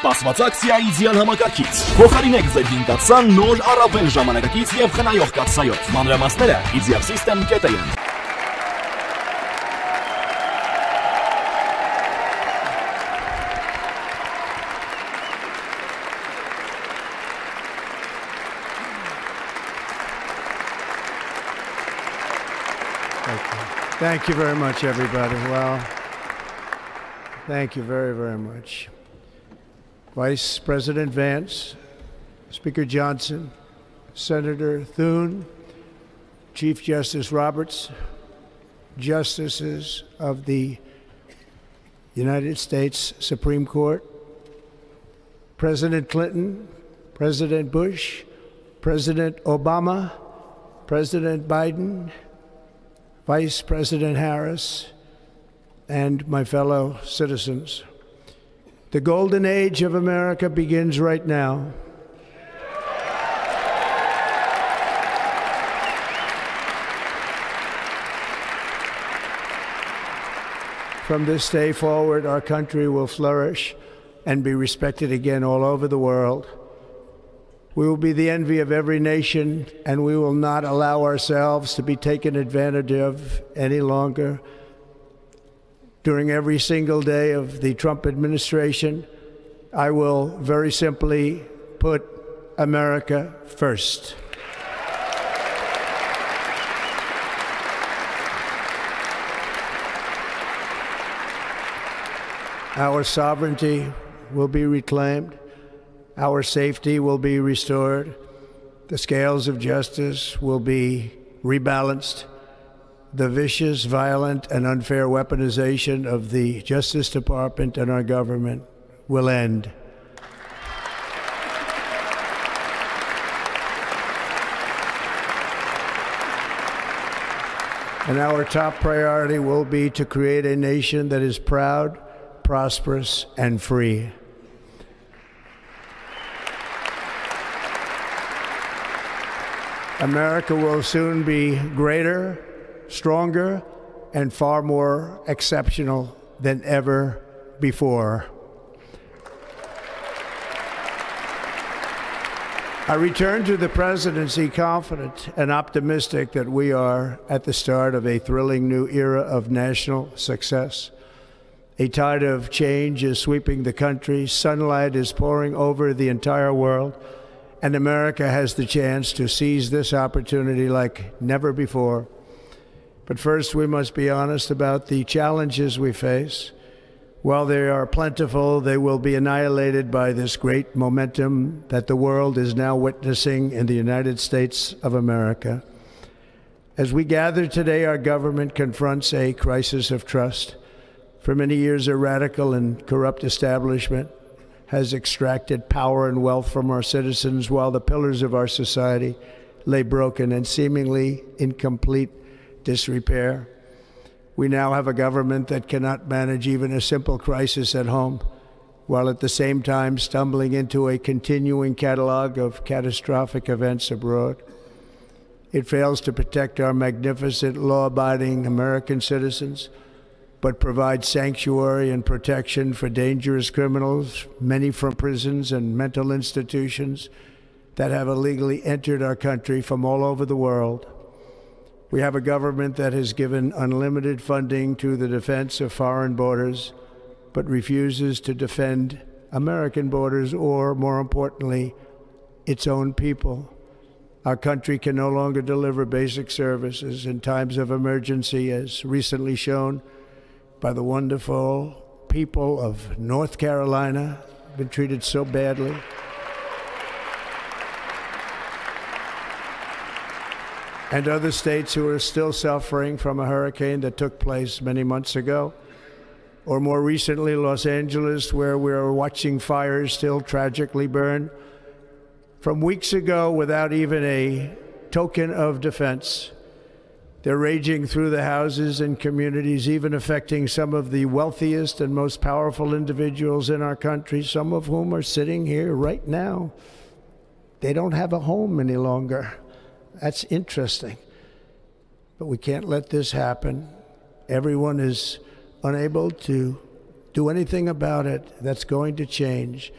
Սպասված ակցիայի ձյան համակարգից։ Փոխարինեք ձեր 5 նոր առավել ժամանակակից եւ խնայող կաթսայով։ Մանրամասները easyrsystem.am. Thank you very much, everybody. Well, thank you very, very much. Vice President Vance, Speaker Johnson, Senator Thune, Chief Justice Roberts, Justices of the United States Supreme Court, President Clinton, President Bush, President Obama, President Biden, Vice President Harris, and my fellow citizens. The golden age of America begins right now. From this day forward, our country will flourish and be respected again all over the world. We will be the envy of every nation, and we will not allow ourselves to be taken advantage of any longer. During every single day of the Trump administration, I will very simply put America first. Our sovereignty will be reclaimed. Our safety will be restored. The scales of justice will be rebalanced. The vicious, violent, and unfair weaponization of the Justice Department and our government will end. And our top priority will be to create a nation that is proud, prosperous, and free. America will soon be greater, stronger, and far more exceptional than ever before. I return to the presidency confident and optimistic that we are at the start of a thrilling new era of national success. A tide of change is sweeping the country, sunlight is pouring over the entire world, and America has the chance to seize this opportunity like never before. But first, we must be honest about the challenges we face. While they are plentiful, they will be annihilated by this great momentum that the world is now witnessing in the United States of America. As we gather today, our government confronts a crisis of trust. For many years, a radical and corrupt establishment has extracted power and wealth from our citizens while the pillars of our society lay broken and seemingly in complete disrepair. We now have a government that cannot manage even a simple crisis at home, while at the same time stumbling into a continuing catalog of catastrophic events abroad. It fails to protect our magnificent, law-abiding American citizens, but provides sanctuary and protection for dangerous criminals, many from prisons and mental institutions that have illegally entered our country from all over the world. We have a government that has given unlimited funding to the defense of foreign borders, but refuses to defend American borders or, more importantly, its own people. Our country can no longer deliver basic services in times of emergency, as recently shown by the wonderful people of North Carolina, been treated so badly. And other states who are still suffering from a hurricane that took place many months ago. Or more recently, Los Angeles, where we are watching fires still tragically burn from weeks ago without even a token of defense. They're raging through the houses and communities, even affecting some of the wealthiest and most powerful individuals in our country, some of whom are sitting here right now. They don't have a home any longer. That's interesting. But we can't let this happen. Everyone is unable to do anything about it. That's going to change.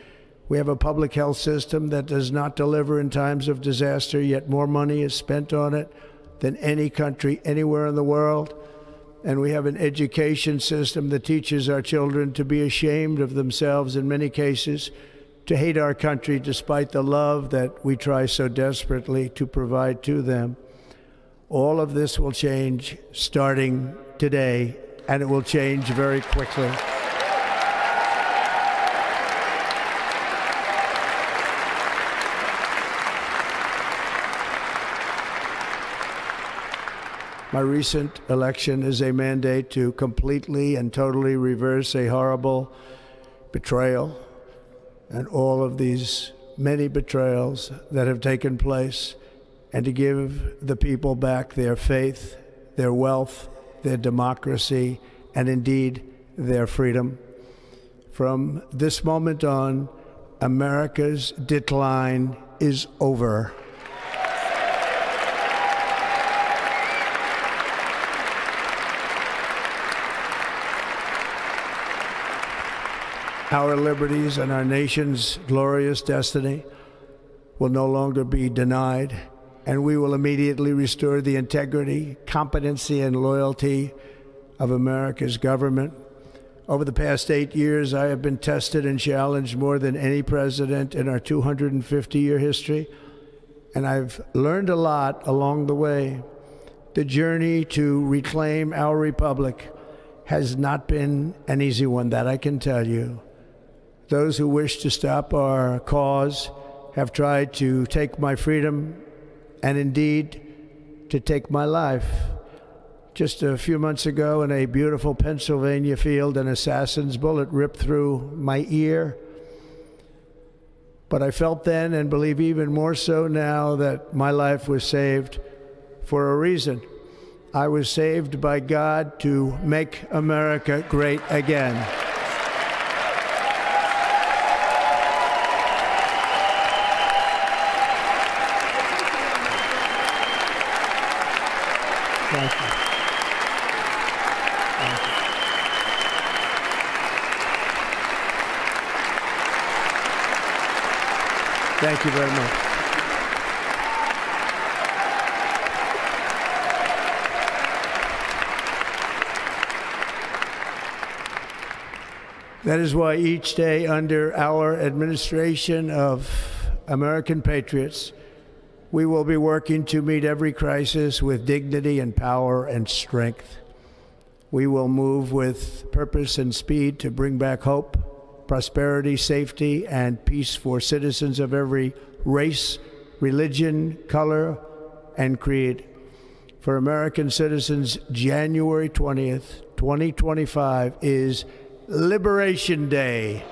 We have a public health system that does not deliver in times of disaster, yet more money is spent on it than any country anywhere in the world. And we have an education system that teaches our children to be ashamed of themselves in many cases, to hate our country despite the love that we try so desperately to provide to them. All of this will change starting today, and it will change very quickly. My recent election is a mandate to completely and totally reverse a horrible betrayal and all of these many betrayals that have taken place, and to give the people back their faith, their wealth, their democracy, and indeed their freedom. From this moment on, America's decline is over. Our liberties and our nation's glorious destiny will no longer be denied, and we will immediately restore the integrity, competency, and loyalty of America's government. Over the past 8 years, I have been tested and challenged more than any president in our 250-year history, and I've learned a lot along the way. The journey to reclaim our republic has not been an easy one, that I can tell you. Those who wish to stop our cause have tried to take my freedom and indeed to take my life. Just a few months ago in a beautiful Pennsylvania field, an assassin's bullet ripped through my ear. But I felt then, and believe even more so now, that my life was saved for a reason. I was saved by God to make America great again. Thank you. Thank you. Thank you very much. That is why each day under our administration of American patriots, we will be working to meet every crisis with dignity and power and strength. We will move with purpose and speed to bring back hope, prosperity, safety, and peace for citizens of every race, religion, color, and creed. For American citizens, January 20th, 2025 is Liberation Day.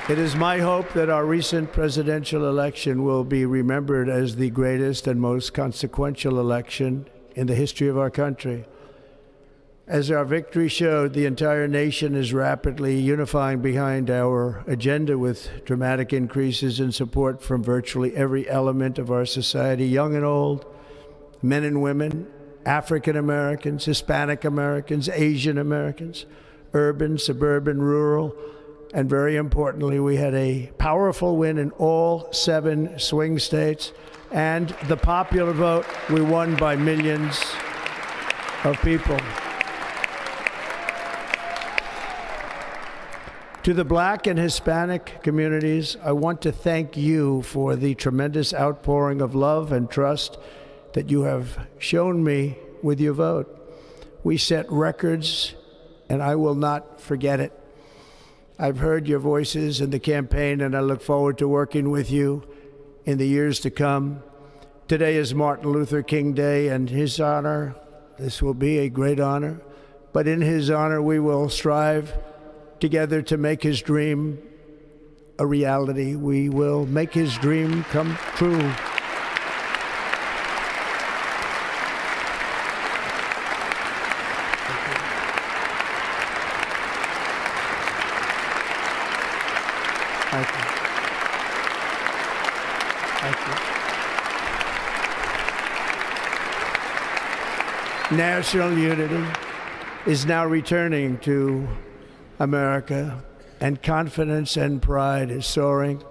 It is my hope that our recent presidential election will be remembered as the greatest and most consequential election in the history of our country. As our victory showed, the entire nation is rapidly unifying behind our agenda with dramatic increases in support from virtually every element of our society, young and old, men and women, African Americans, Hispanic Americans, Asian Americans, urban, suburban, rural, and very importantly, we had a powerful win in all 7 swing states, and the popular vote, we won by millions of people. To the Black and Hispanic communities, I want to thank you for the tremendous outpouring of love and trust that you have shown me with your vote. We set records, and I will not forget it. I've heard your voices in the campaign, and I look forward to working with you in the years to come. Today is Martin Luther King Day, and his honor, this will be a great honor, but in his honor we will strive together to make his dream a reality. We will make his dream come true. Thank you. Thank you. national unity is now returning to America, and confidence and pride is soaring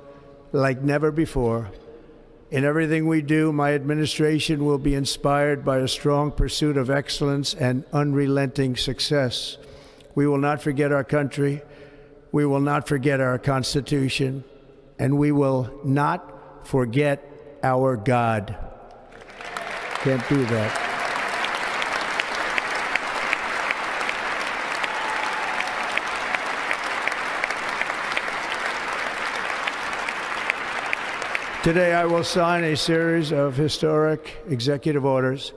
like never before. In everything we do, my administration will be inspired by a strong pursuit of excellence and unrelenting success. We will not forget our country, we will not forget our Constitution, and we will not forget our God. Can't do that. Today, I will sign a series of historic executive orders.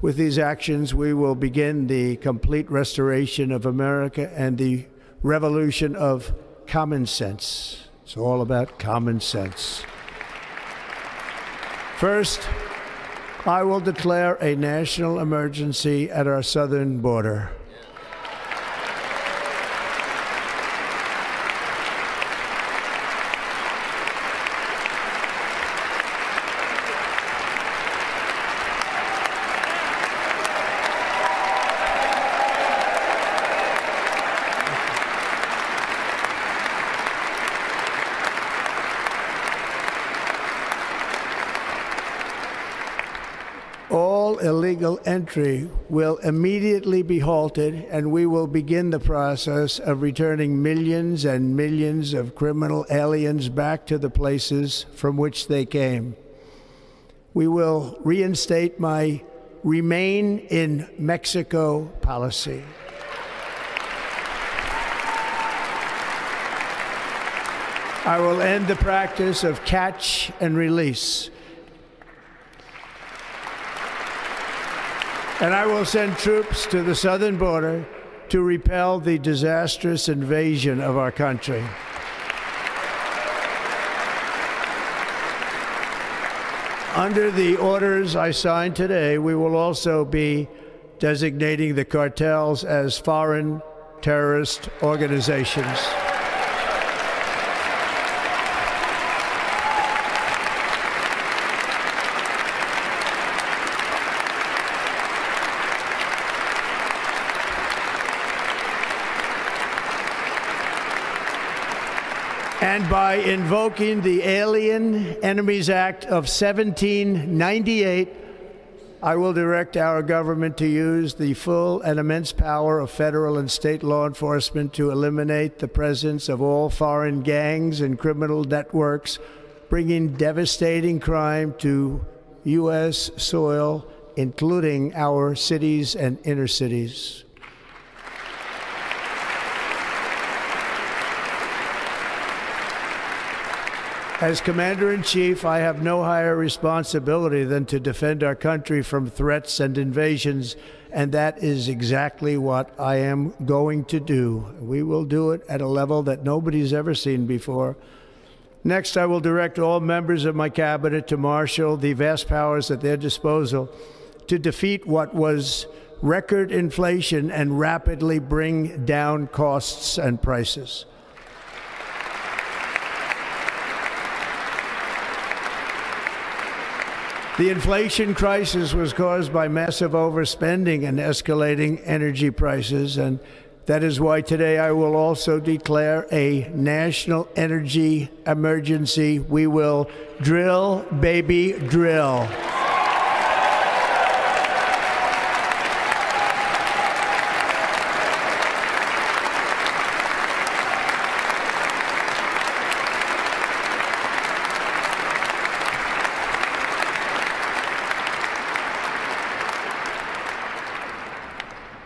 With these actions, we will begin the complete restoration of America and the revolution of common sense. It's all about common sense. First, I will declare a national emergency at our southern border. All illegal entry will immediately be halted, and we will begin the process of returning millions and millions of criminal aliens back to the places from which they came. We will reinstate my Remain in Mexico policy. I will end the practice of catch and release. And I will send troops to the southern border to repel the disastrous invasion of our country. Under the orders I signed today, we will also be designating the cartels as foreign terrorist organizations. And by invoking the Alien Enemies Act of 1798, I will direct our government to use the full and immense power of federal and state law enforcement to eliminate the presence of all foreign gangs and criminal networks, bringing devastating crime to U.S. soil, including our cities and inner cities. As Commander-in-Chief, I have no higher responsibility than to defend our country from threats and invasions, and that is exactly what I am going to do. We will do it at a level that nobody's ever seen before. Next, I will direct all members of my cabinet to marshal the vast powers at their disposal to defeat what was record inflation and rapidly bring down costs and prices. The inflation crisis was caused by massive overspending and escalating energy prices, and that is why today I will also declare a national energy emergency. We will drill, baby, drill.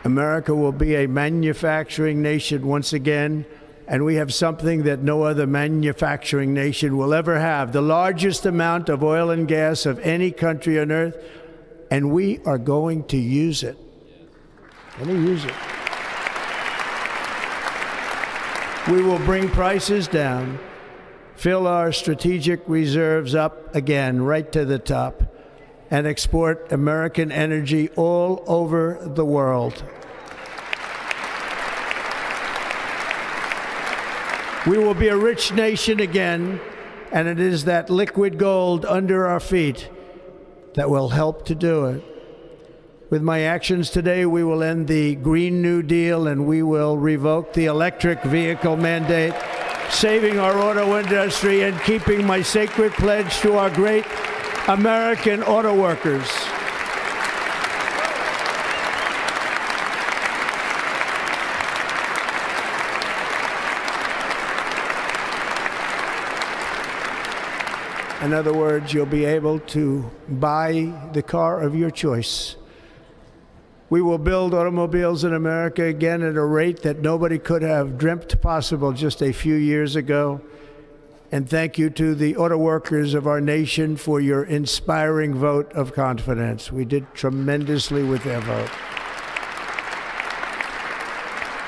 America will be a manufacturing nation once again, and we have something that no other manufacturing nation will ever have, the largest amount of oil and gas of any country on earth, and we are going to use it. We will bring prices down, fill our strategic reserves up again, right to the top, and export American energy all over the world. We will be a rich nation again, and it is that liquid gold under our feet that will help to do it. With my actions today, we will end the Green New Deal and we will revoke the electric vehicle mandate, saving our auto industry and keeping my sacred pledge to our great American auto workers. In other words, you'll be able to buy the car of your choice. We will build automobiles in America again at a rate that nobody could have dreamt possible just a few years ago. And thank you to the auto workers of our nation for your inspiring vote of confidence. We did tremendously with their vote.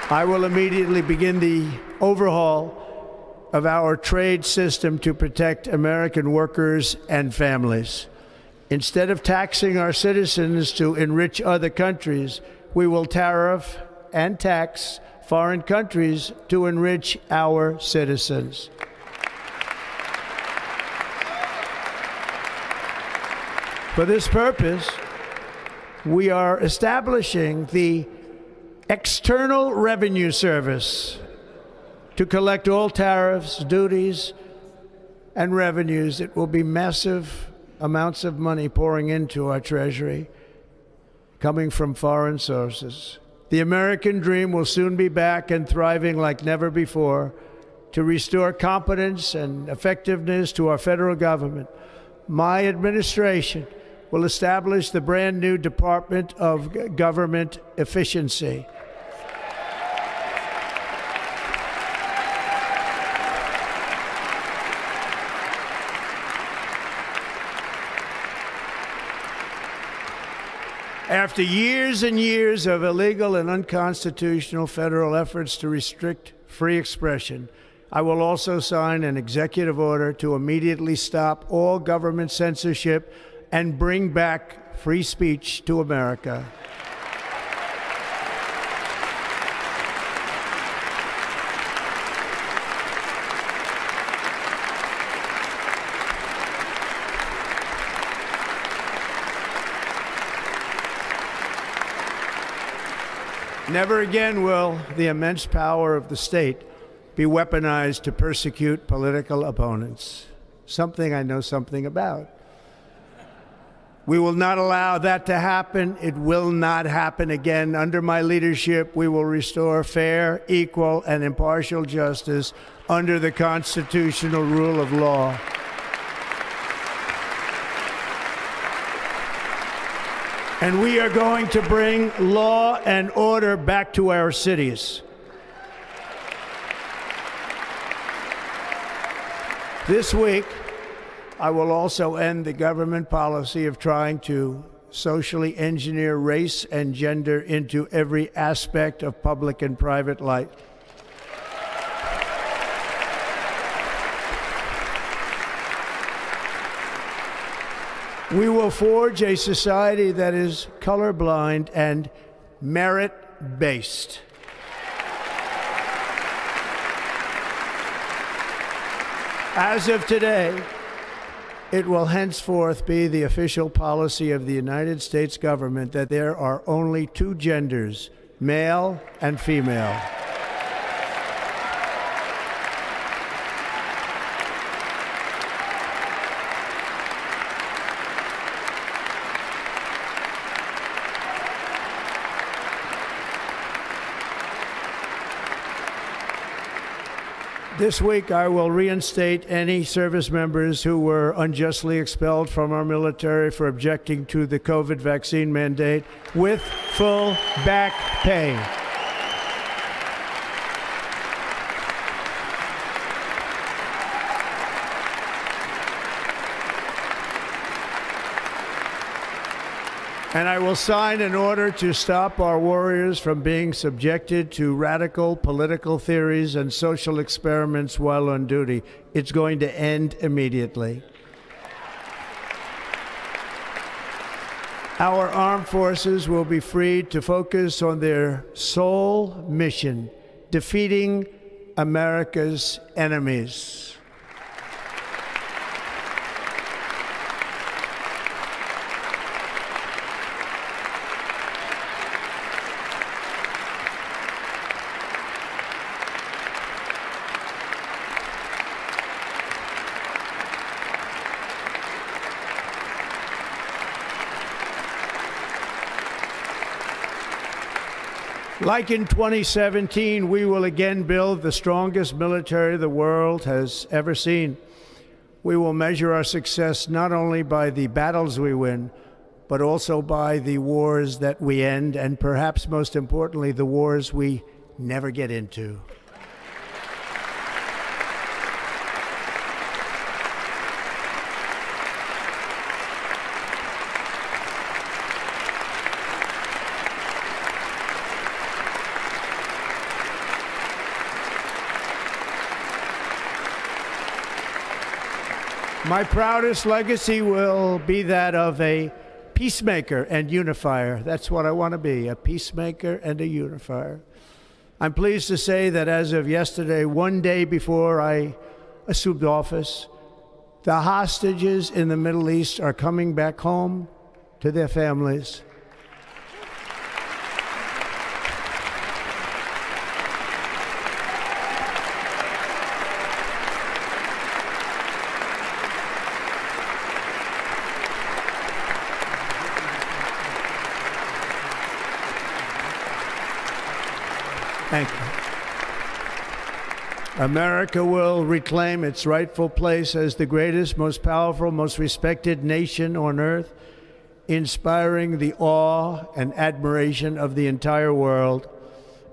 I will immediately begin the overhaul of our trade system to protect American workers and families. Instead of taxing our citizens to enrich other countries, we will tariff and tax foreign countries to enrich our citizens. For this purpose, we are establishing the External Revenue Service to collect all tariffs, duties, and revenues. It will be massive amounts of money pouring into our treasury, coming from foreign sources. The American dream will soon be back and thriving like never before to restore competence and effectiveness to our federal government. My administration will establish the brand new Department of Government Efficiency. After years and years of illegal and unconstitutional federal efforts to restrict free expression, I will also sign an executive order to immediately stop all government censorship and bring back free speech to America. Never again will the immense power of the state be weaponized to persecute political opponents, something I know something about. We will not allow that to happen. It will not happen again. Under my leadership, we will restore fair, equal, and impartial justice under the constitutional rule of law. And we are going to bring law and order back to our cities. This week, I will also end the government policy of trying to socially engineer race and gender into every aspect of public and private life. We will forge a society that is colorblind and merit-based. As of today, it will henceforth be the official policy of the United States government that there are only two genders, male and female. This week, I will reinstate any service members who were unjustly expelled from our military for objecting to the COVID vaccine mandate with full back pay. And I will sign an order to stop our warriors from being subjected to radical political theories and social experiments while on duty. It's going to end immediately. Our armed forces will be freed to focus on their sole mission, defeating America's enemies. Like in 2017, we will again build the strongest military the world has ever seen. We will measure our success not only by the battles we win, but also by the wars that we end, and perhaps most importantly, the wars we never get into. My proudest legacy will be that of a peacemaker and unifier. That's what I want to be, a peacemaker and a unifier. I'm pleased to say that as of yesterday, one day before I assumed office, the hostages in the Middle East are coming back home to their families. Thank you. America will reclaim its rightful place as the greatest, most powerful, most respected nation on earth, inspiring the awe and admiration of the entire world.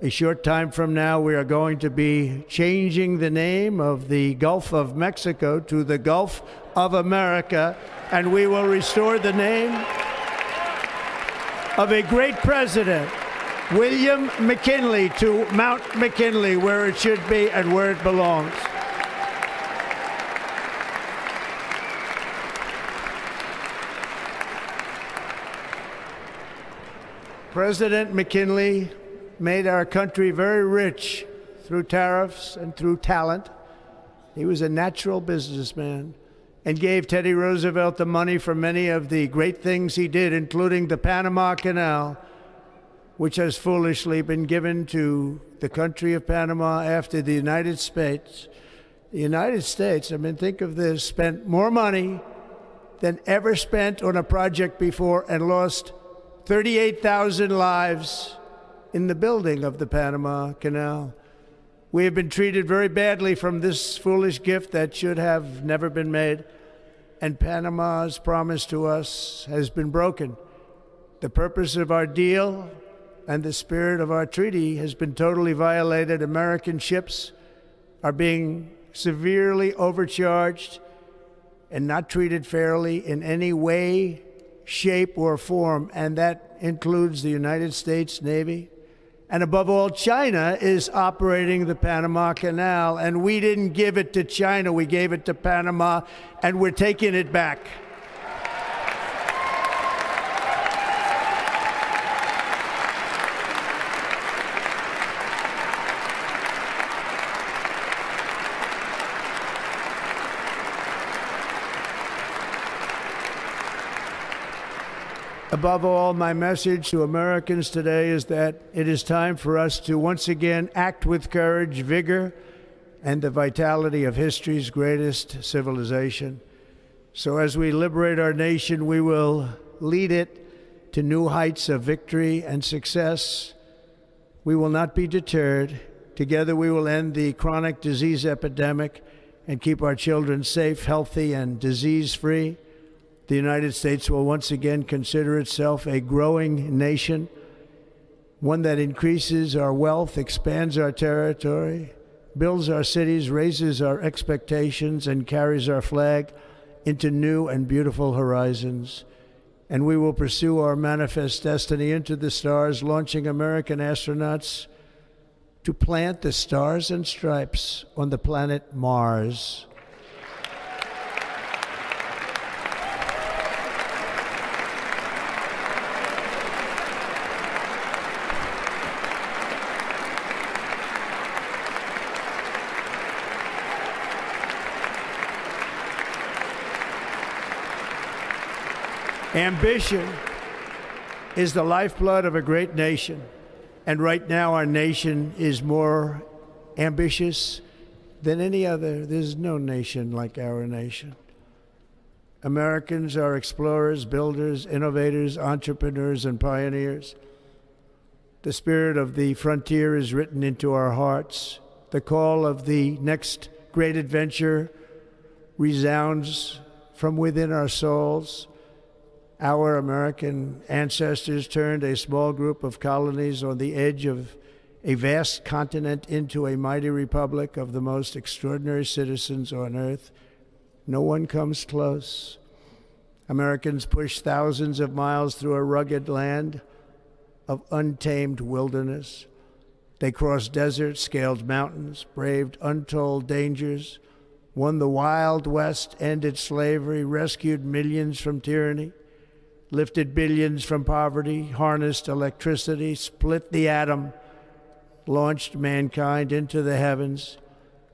A short time from now, we are going to be changing the name of the Gulf of Mexico to the Gulf of America, and we will restore the name of a great president, William McKinley, to Mount McKinley, where it should be and where it belongs. President McKinley made our country very rich through tariffs and through talent. He was a natural businessman and gave Teddy Roosevelt the money for many of the great things he did, including the Panama Canal, which has foolishly been given to the country of Panama after the United States. The United States, I mean, think of this, spent more money than ever spent on a project before and lost 38,000 lives in the building of the Panama Canal. We have been treated very badly from this foolish gift that should have never been made, and Panama's promise to us has been broken. The purpose of our deal and the spirit of our treaty has been totally violated. American ships are being severely overcharged and not treated fairly in any way, shape, or form, and that includes the United States Navy. And above all, China is operating the Panama Canal, and we didn't give it to China, we gave it to Panama, and we're taking it back. Above all, my message to Americans today is that it is time for us to once again act with courage, vigor, and the vitality of history's greatest civilization. So as we liberate our nation, we will lead it to new heights of victory and success. We will not be deterred. Together we will end the chronic disease epidemic and keep our children safe, healthy, and disease-free. The United States will once again consider itself a growing nation, one that increases our wealth, expands our territory, builds our cities, raises our expectations, and carries our flag into new and beautiful horizons. And we will pursue our manifest destiny into the stars, launching American astronauts to plant the stars and stripes on the planet Mars. Ambition is the lifeblood of a great nation, and right now our nation is more ambitious than any other. There's no nation like our nation. Americans are explorers, builders, innovators, entrepreneurs, and pioneers. The spirit of the frontier is written into our hearts. The call of the next great adventure resounds from within our souls. Our American ancestors turned a small group of colonies on the edge of a vast continent into a mighty republic of the most extraordinary citizens on earth. No one comes close. Americans pushed thousands of miles through a rugged land of untamed wilderness. They crossed deserts, scaled mountains, braved untold dangers, won the Wild West, ended slavery, rescued millions from tyranny, lifted billions from poverty, harnessed electricity, split the atom, launched mankind into the heavens,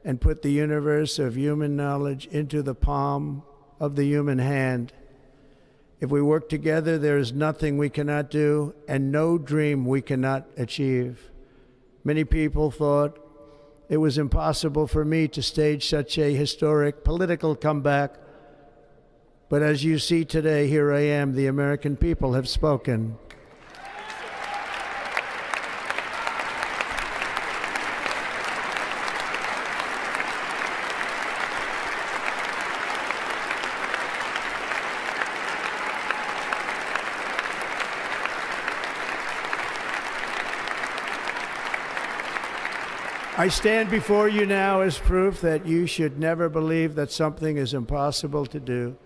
and put the universe of human knowledge into the palm of the human hand. If we work together, there is nothing we cannot do and no dream we cannot achieve. Many people thought it was impossible for me to stage such a historic political comeback. But as you see today, here I am. The American people have spoken. I stand before you now as proof that you should never believe that something is impossible to do.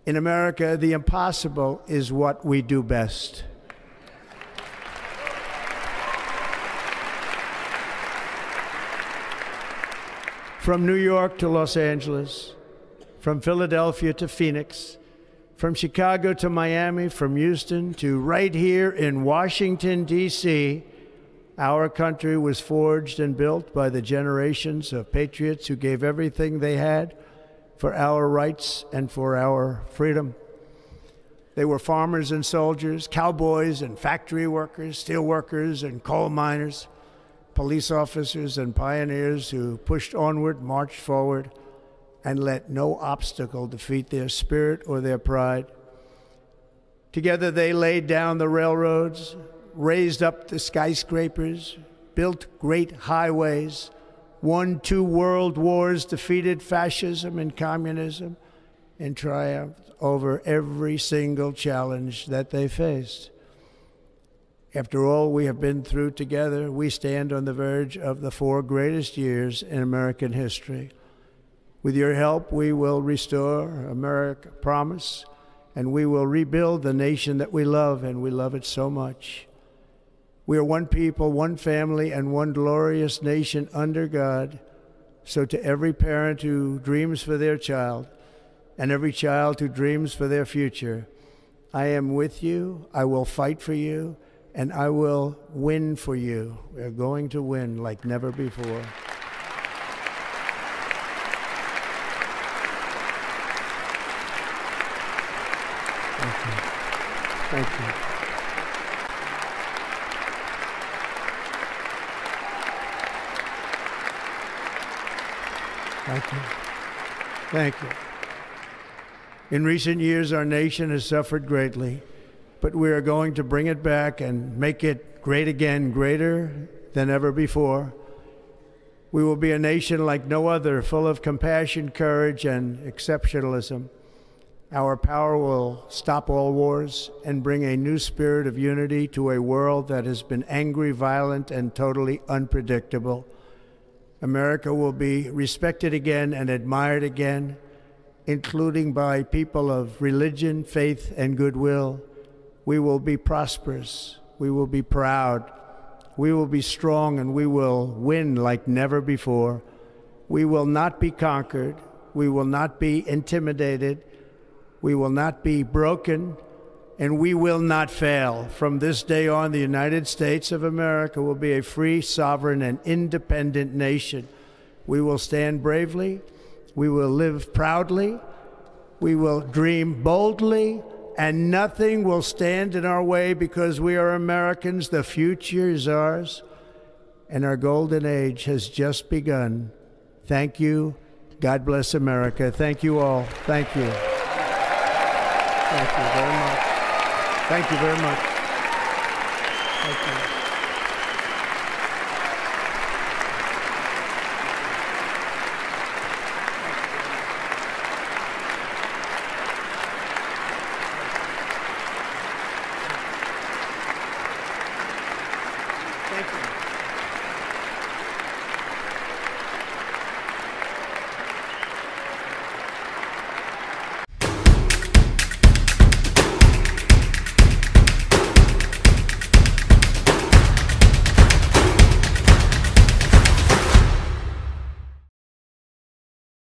In America, the impossible is what we do best. From New York to Los Angeles, from Philadelphia to Phoenix, from Chicago to Miami, from Houston to right here in Washington, D.C., our country was forged and built by the generations of patriots who gave everything they had for our rights and for our freedom. They were farmers and soldiers, cowboys and factory workers, steel workers and coal miners, police officers and pioneers who pushed onward, marched forward, and let no obstacle defeat their spirit or their pride. Together they laid down the railroads, raised up the skyscrapers, built great highways, won 2 world wars, defeated fascism and communism, and triumphed over every single challenge that they faced. After all we have been through together, we stand on the verge of the 4 greatest years in American history. With your help, we will restore America, promise, and we will rebuild the nation that we love, and we love it so much. We are one people, one family, and one glorious nation under God. So to every parent who dreams for their child, and every child who dreams for their future, I am with you, I will fight for you, and I will win for you. We are going to win like never before. Thank you. Thank you. Thank you. Thank you. In recent years, our nation has suffered greatly, but we are going to bring it back and make it great again, greater than ever before. We will be a nation like no other, full of compassion, courage, and exceptionalism. Our power will stop all wars and bring a new spirit of unity to a world that has been angry, violent, and totally unpredictable. America will be respected again and admired again, including by people of religion, faith, and goodwill. We will be prosperous. We will be proud. We will be strong, and we will win like never before. We will not be conquered. We will not be intimidated. We will not be broken, and we will not fail. From this day on, the United States of America will be a free, sovereign, and independent nation. We will stand bravely. We will live proudly. We will dream boldly, and nothing will stand in our way because we are Americans. The future is ours, and our golden age has just begun. Thank you. God bless America. Thank you all. Thank you. Thank you very much. Thank you very much. Thank you.